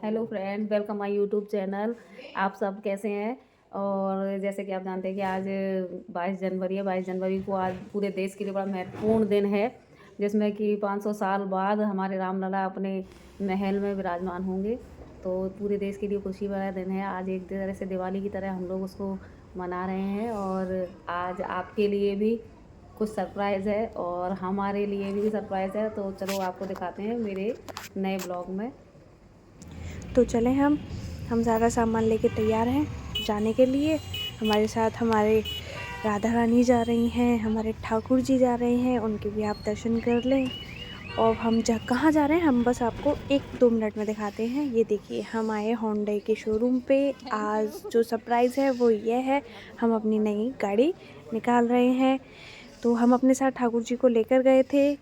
Hello friend, welcome my YouTube channel. आप सब कैसे हैं? और जैसे कि आप जानते हैं कि आज 22 जनवरी है। 22 जनवरी को आज पूरे देश के लिए बड़ा महत्वपूर्ण दिन है, जिसमें कि 500 साल बाद हमारे रामलला अपने महल में विराजमान होंगे। तो पूरे देश के लिए खुशी भरा दिन है। आज एक तरह से दिवाली की तरह हम लोग उसको मना रहे हैं, और आज आपके लिए भी कुछ सरप्राइज़ है और हमारे लिए भी सरप्राइज़ है। तो चलो आपको दिखाते हैं मेरे नए ब्लॉग में। तो चलें हम सारा सामान लेके तैयार हैं जाने के लिए। हमारे साथ हमारे राधा रानी जा रही हैं, हमारे ठाकुर जी जा रहे हैं, उनके भी आप दर्शन कर लें। और हम कहाँ जा रहे हैं हम बस आपको 1-2 मिनट में दिखाते हैं। ये देखिए, हम आए होंडा के शोरूम पे। आज जो सरप्राइज़ है वो ये है, हम अपनी नई गाड़ी निकाल रहे हैं। तो हम अपने साथ ठाकुर जी को लेकर गए थे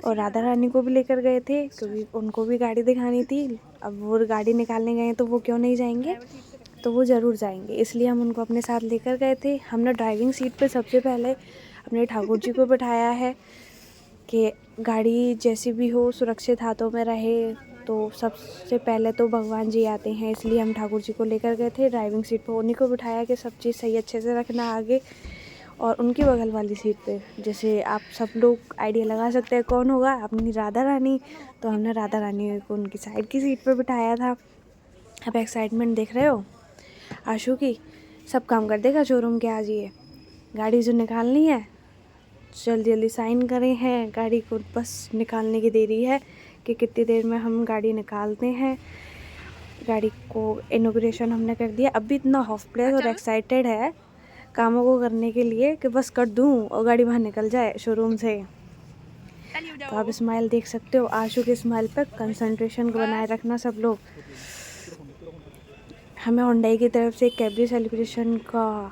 और राधा रानी को भी लेकर गए थे, क्योंकि उनको भी गाड़ी दिखानी थी। अब वो गाड़ी निकालने गए हैं तो वो क्यों नहीं जाएंगे, तो वो ज़रूर जाएंगे, इसलिए हम उनको अपने साथ लेकर गए थे। हमने ड्राइविंग सीट पे सबसे पहले अपने ठाकुर जी को बिठाया है कि गाड़ी जैसी भी हो सुरक्षित हाथों में रहे। तो सबसे पहले तो भगवान जी आते हैं, इसलिए हम ठाकुर जी को लेकर गए थे ड्राइविंग सीट पर। उन्हीं को बिठाया कि सब चीज़ सही अच्छे से रखना आगे। और उनकी बगल वाली सीट पे जैसे आप सब लोग आइडिया लगा सकते हैं कौन होगा, अपनी राधा रानी। तो हमने राधा रानी को उनकी साइड की सीट पे बिठाया था। अब एक्साइटमेंट देख रहे हो आशु की, सब काम कर देगा शोरूम के आज। ये गाड़ी जो निकालनी है, जल्दी जल्दी साइन करे हैं, गाड़ी को बस निकालने की देरी है कि कितनी देर में हम गाड़ी निकालते हैं। गाड़ी को इनॉग्रेशन हमने कर दिया। अभी इतना हॉफ प्लेस और एक्साइटेड है कामों को करने के लिए कि बस कर दूं और गाड़ी बाहर निकल जाए शोरूम से। तो आप स्माइल देख सकते हो आशु के स्माइल पर। कंसंट्रेशन को बनाए रखना सब लोग। हमें हुंडई की तरफ से एक कैबरी सेलिब्रेशन का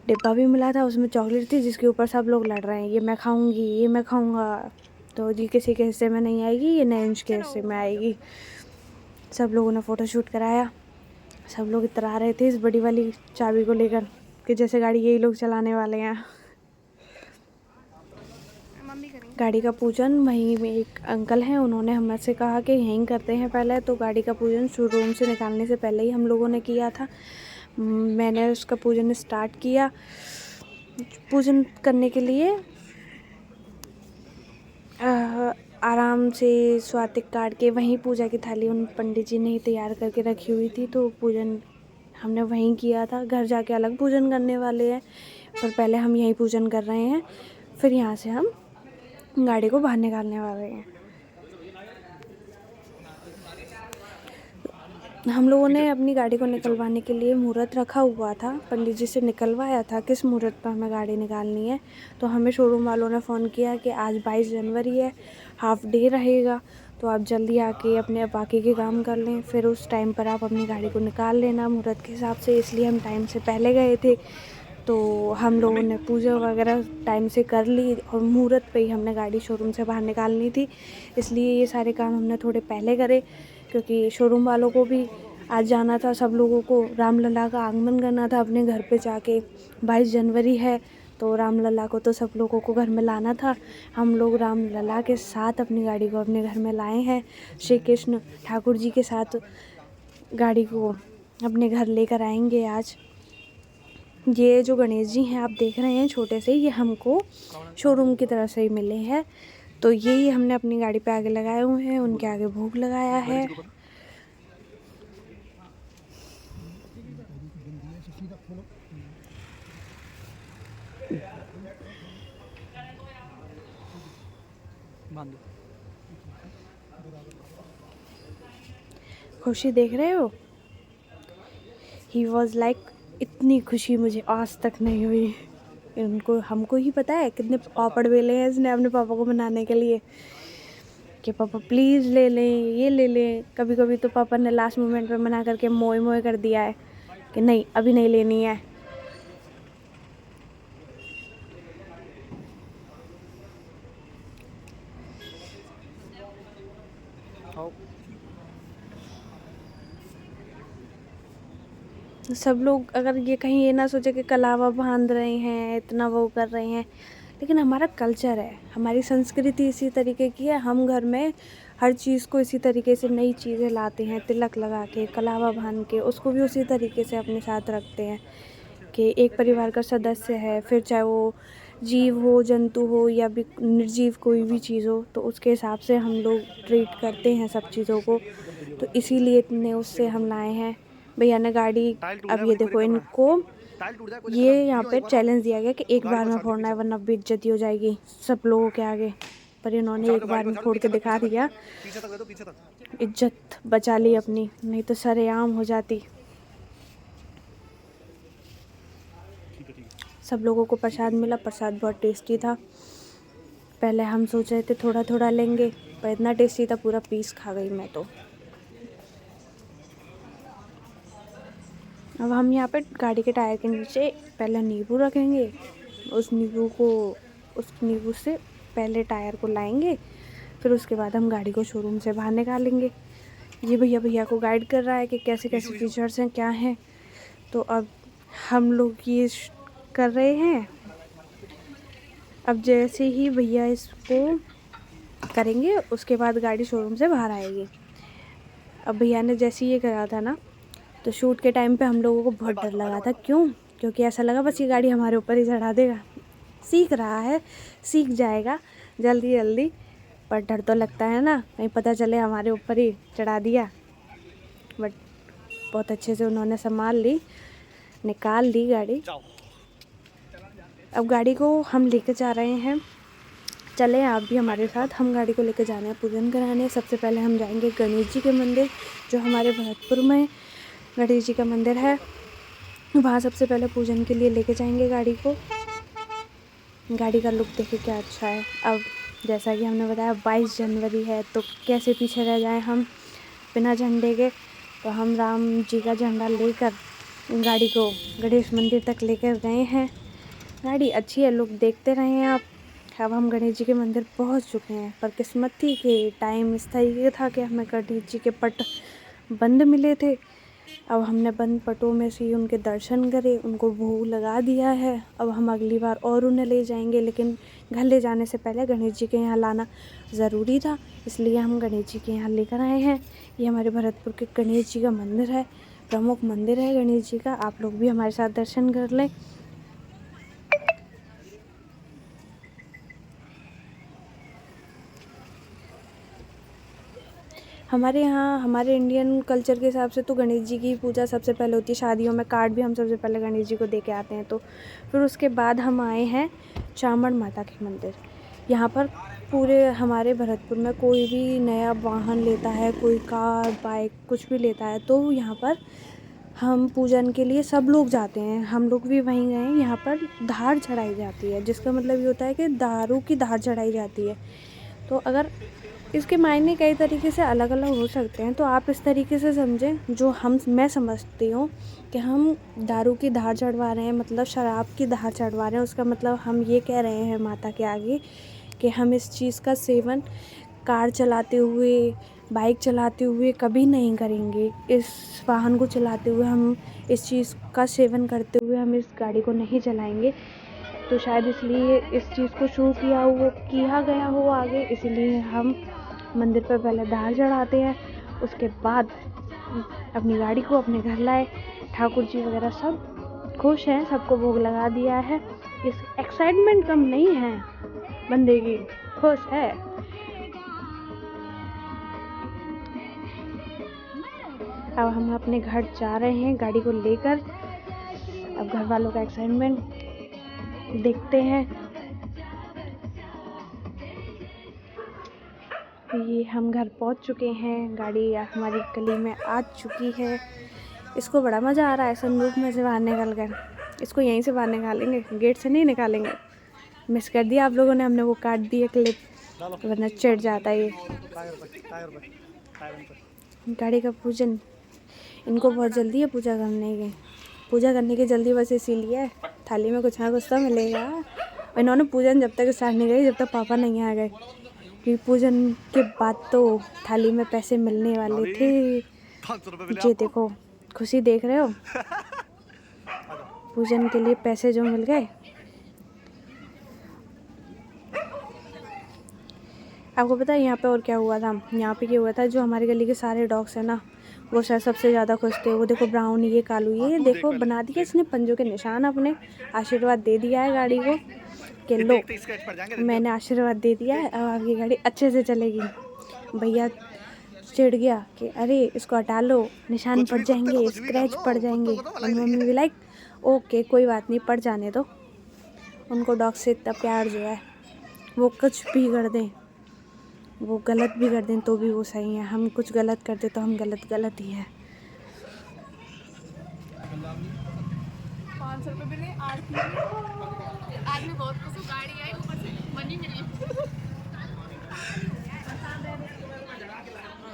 डिब्बा भी मिला था, उसमें चॉकलेट थी जिसके ऊपर सब लोग लड़ रहे हैं, ये मैं खाऊंगी, ये मैं खाऊंगा। तो ये किसी के हिस्से में नहीं आएगी, ये नयंश के हिस्से में आएगी। सब लोगों ने फ़ोटोशूट कराया। सब लोग इतरा रहे थे इस बड़ी वाली चाबी को लेकर कि जैसे गाड़ी यही लोग चलाने वाले हैं। गाड़ी का पूजन वहीं में एक अंकल हैं, उन्होंने हमसे कहा कि यहीं करते हैं पहले। तो गाड़ी का पूजन शोरूम से निकालने से पहले ही हम लोगों ने किया था। मैंने उसका पूजन स्टार्ट किया। पूजन करने के लिए आराम से स्वातिक काट के वहीं पूजा की थाली उन पंडित जी ने ही तैयार करके रखी हुई थी। तो पूजन हमने वहीं किया था। घर जाके अलग पूजन करने वाले हैं, पर पहले हम यहीं पूजन कर रहे हैं, फिर यहाँ से हम गाड़ी को बाहर निकालने वाले हैं। हम लोगों ने अपनी गाड़ी को निकलवाने के लिए मुहूर्त रखा हुआ था, पंडित जी से निकलवाया था किस मुहूर्त पर हमें गाड़ी निकालनी है। तो हमें शोरूम वालों ने फ़ोन किया कि आज 22 जनवरी है, हाफ डे रहेगा, तो आप जल्दी आके अपने बाकी के काम कर लें, फिर उस टाइम पर आप अपनी गाड़ी को निकाल लेना मुहूर्त के हिसाब से। इसलिए हम टाइम से पहले गए थे। तो हम लोगों ने पूजा वगैरह टाइम से कर ली और मुहूर्त पे ही हमने गाड़ी शोरूम से बाहर निकालनी थी, इसलिए ये सारे काम हमने थोड़े पहले करे। क्योंकि शोरूम वालों को भी आज जाना था, सब लोगों को रामलला का आगमन करना था अपने घर पे जाके। 22 जनवरी है तो रामलला को तो सब लोगों को घर में लाना था। हम लोग रामलला के साथ अपनी गाड़ी को अपने घर में लाए हैं। श्री कृष्ण ठाकुर जी के साथ गाड़ी को अपने घर लेकर आएंगे आज। ये जो गणेश जी हैं आप देख रहे हैं छोटे से, ये हमको शोरूम की तरफ से ही मिले हैं। तो यही हमने अपनी गाड़ी पे आगे लगाए हुए हैं, उनके आगे भोग लगाया है। खुशी देख रहे हो, ही वॉज लाइक, इतनी खुशी मुझे आज तक नहीं हुई। उनको हमको ही पता है कितने पापड़ बेले हैं इसने अपने पापा को मनाने के लिए कि पापा प्लीज़ ले लें, ये ले लें। कभी कभी तो पापा ने लास्ट मोमेंट पे मना करके मोए मोए कर दिया है कि नहीं अभी नहीं लेनी है। सब लोग अगर ये कहीं ये ना सोचे कि कलावा बांध रहे हैं, इतना वो कर रहे हैं, लेकिन हमारा कल्चर है, हमारी संस्कृति इसी तरीके की है। हम घर में हर चीज़ को इसी तरीके से नई चीज़ें लाते हैं, तिलक लगा के, कलावा बांध के, उसको भी उसी तरीके से अपने साथ रखते हैं कि एक परिवार का सदस्य है, फिर चाहे वो जीव हो, जंतु हो या भी निर्जीव कोई भी चीज़ हो, तो उसके हिसाब से हम लोग ट्रीट करते हैं सब चीज़ों को। तो इसीलिए इतने उससे हम लाए हैं। भैया ने गाड़ी, अब ये देखो इनको ये यहाँ पे चैलेंज दिया गया कि एक बार में फोड़ना है वरना बेइज्जती हो जाएगी सब लोगों के आगे, पर इन्होंने एक बार में फोड़ के दिखा दिया। इज्जत बचा ली अपनी, नहीं तो सरेआम हो जाती। सब लोगों को प्रसाद मिला, प्रसाद बहुत टेस्टी था। पहले हम सोच रहे थे थोड़ा थोड़ा लेंगे, पर इतना टेस्टी था पूरा पीस खा गई मैं तो। अब हम यहाँ पे गाड़ी के टायर के नीचे पहले नींबू रखेंगे, उस नींबू से पहले टायर को लाएंगे, फिर उसके बाद हम गाड़ी को शोरूम से बाहर निकालेंगे। ये भैया को गाइड कर रहा है कि कैसे कैसे फीचर्स हैं, क्या हैं। तो अब हम लोग ये कर रहे हैं। अब जैसे ही भैया इसको करेंगे उसके बाद गाड़ी शोरूम से बाहर आएगी। अब भैया ने जैसे ये करा था ना, तो शूट के टाइम पे हम लोगों को बहुत डर लगा था। क्यों? क्योंकि ऐसा लगा बस ये गाड़ी हमारे ऊपर ही चढ़ा देगा। सीख रहा है, सीख जाएगा जल्दी जल्दी, पर डर तो लगता है ना, कहीं पता चले हमारे ऊपर ही चढ़ा दिया। बट बहुत अच्छे से उन्होंने संभाल ली, निकाल ली गाड़ी। अब गाड़ी को हम लेके जा रहे हैं, चले आप भी हमारे साथ। हम गाड़ी को लेके जाने हैं पूजन कराने। सबसे पहले हम जाएंगे गणेश जी के मंदिर, जो हमारे भरतपुर में गणेश जी का मंदिर है, वहाँ सबसे पहले पूजन के लिए लेके जाएंगे गाड़ी को। गाड़ी का लुक देखिए क्या अच्छा है। अब जैसा कि हमने बताया 22 जनवरी है, तो कैसे पीछे रह जाएं हम बिना झंडे के। तो हम राम जी का झंडा लेकर गाड़ी को गणेश मंदिर तक लेकर गए हैं। गाड़ी अच्छी है, लुक देखते रहें आप। अब हम गणेश जी के मंदिर पहुंच चुके हैं, पर किस्मत थी कि टाइम इस तरीके था कि हमें गणेश जी के पट बंद मिले थे। अब हमने बंद पटों में से ही उनके दर्शन करे, उनको भोग लगा दिया है। अब हम अगली बार और उन्हें ले जाएंगे, लेकिन घर ले जाने से पहले गणेश जी के यहाँ लाना ज़रूरी था, इसलिए हम गणेश जी के यहाँ लेकर आए हैं। ये हमारे भरतपुर के गणेश जी का मंदिर है, प्रमुख मंदिर है गणेश जी का। आप लोग भी हमारे साथ दर्शन कर लें। हमारे यहाँ, हमारे इंडियन कल्चर के हिसाब से तो गणेश जी की पूजा सबसे पहले होती है। शादियों में कार्ड भी हम सबसे पहले गणेश जी को दे के आते हैं। तो फिर उसके बाद हम आए हैं चामुंड माता के मंदिर। यहाँ पर पूरे हमारे भरतपुर में कोई भी नया वाहन लेता है, कोई कार बाइक कुछ भी लेता है, तो यहाँ पर हम पूजन के लिए सब लोग जाते हैं। हम लोग भी वहीं गए। यहाँ पर धार चढ़ाई जाती है, जिसका मतलब ये होता है कि दारू की धार चढ़ाई जाती है। तो अगर इसके मायने कई तरीके से अलग अलग हो सकते हैं, तो आप इस तरीके से समझें जो मैं समझती हूँ कि हम दारू की धार चढ़वा रहे हैं, मतलब शराब की धार चढ़वा रहे हैं। उसका मतलब हम ये कह रहे हैं माता के आगे कि हम इस चीज़ का सेवन कार चलाते हुए, बाइक चलाते हुए कभी नहीं करेंगे। इस वाहन को चलाते हुए, हम इस चीज़ का सेवन करते हुए हम इस गाड़ी को नहीं चलाएंगे। तो शायद इसलिए इस चीज़ को शुरू किया गया हो आगे, इसलिए हम मंदिर पर पहले धार चढ़ाते हैं, उसके बाद अपनी गाड़ी को अपने घर लाए। ठाकुर जी वगैरह सब खुश हैं, सबको भोग लगा दिया है। इस एक्साइटमेंट कम नहीं है बंदे की, खुश है। अब हम अपने घर जा रहे हैं गाड़ी को लेकर। अब घर वालों का एक्साइटमेंट देखते हैं। ये हम घर पहुंच चुके हैं, गाड़ी हमारी गली में आ चुकी है। इसको बड़ा मज़ा आ रहा है सनरूफ में से बाहर निकल कर। इसको यहीं से बाहर निकालेंगे, गेट से नहीं निकालेंगे। मिस कर दिया आप लोगों ने, हमने वो काट दिया क्लिप, वरना चिढ़ जाता है ये। गाड़ी का पूजन, इनको बहुत जल्दी है पूजा करने की जल्दी बस इसीलिए है, थाली में कुछ ना कुछ तो मिलेगा। और इन्होंने पूजन जब तक स्टार्ट नहीं करी जब तक पापा नहीं आ गए, क्योंकि पूजन के बाद तो थाली में पैसे मिलने वाले थे। ये देखो, खुशी देख रहे हो, पूजन के लिए पैसे जो मिल गए। आपको पता है यहाँ पे और क्या हुआ था? यहाँ पे क्या हुआ था, जो हमारी गली के सारे डॉग्स हैं ना, वो शायद सबसे ज़्यादा खुश थे। वो देखो ब्राउन, ये कालू, ये देखो बना दिया इसने पंजों के निशान अपने। आशीर्वाद दे दिया है गाड़ी को कि लो, मैंने आशीर्वाद दे दिया है, अब आपकी गाड़ी अच्छे से चलेगी। भैया चिढ़ गया कि अरे इसको हटा लो, निशान पड़ जाएंगे, स्क्रैच पड़ जाएंगे। और मम्मी भी लाइक ओके कोई बात नहीं, पड़ जाने दो। उनको डॉग से इतना प्यार जो है, वो कुछ भी कर दें, वो गलत भी कर दें तो भी वो सही है। हम कुछ गलत कर दें तो हम गलत ही है। 500 रुपये मिले, आदमी बहुत खुश, गाड़ी आई, ऊपर से मनी मिली।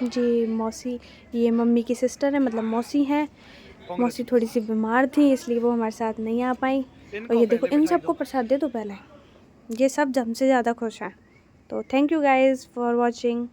जी मौसी, ये मम्मी की सिस्टर है, मतलब मौसी हैं। मौसी थोड़ी सी बीमार थी इसलिए वो हमारे साथ नहीं आ पाई। और ये देखो, इन सबको प्रसाद दे दो पहले, ये सब हमसे ज़्यादा खुश हैं। तो thank you guys for watching.